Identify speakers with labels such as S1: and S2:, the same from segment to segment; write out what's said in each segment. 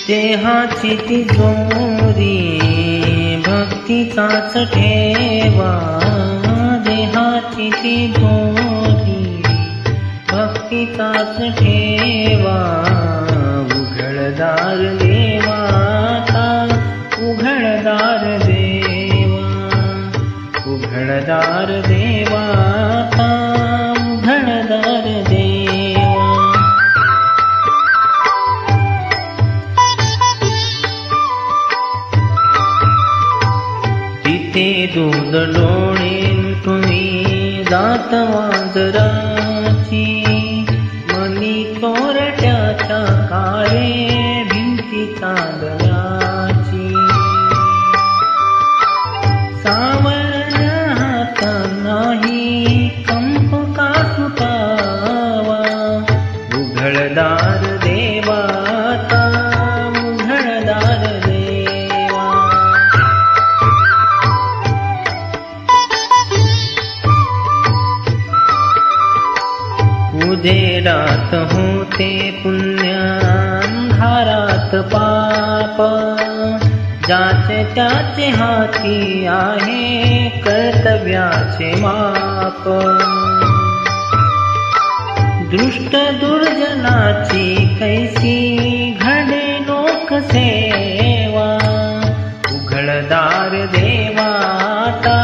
S1: देहाची तिजोरी भक्तीचाच ठेवा, देहाची तिजोरी भक्तीचाच ठेवा. उघडदार देवाता उघडदार देवा, उघडदार देवाता उघडदार देवा. तिथे दूध डोळे तुम्ही जात वाजराची, मनी चोरट्याच्या काळे भिंती चांदण्याची. सावरण हात नाही कंप का सुटावा, उघडदार देवाता उघडदार देवा. उजेडात होते पुण्य अंधारात पाप, ज्याचे त्याचे हाती आहे कर्तव्याचे माप. दृष्ट दुर्जनाची कैसी घडे लोकसेवा, उघडदार देवाता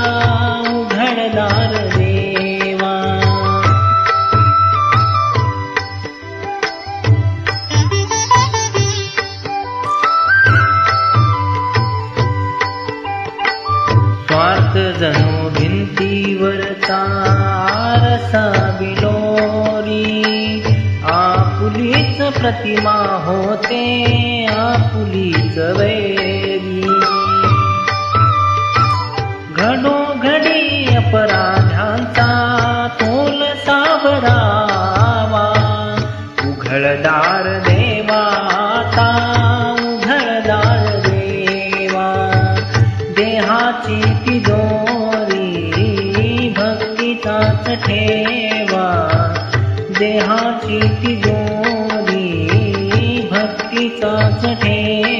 S1: उघडदार देवा. स्वार्थ जणू भिंतीवरचा आरसा बिलोरी, आपुलीच प्रतिमा होते आपुलीच वैरी. घडोघडी अपराध्यांचा तोल सावरावा, उघडदार देवाता उघडदार देवा. देहाची तिजोरी भक्तीचाच ठेवा, देहाची तिजोरी भक्तीचाच ठेवा.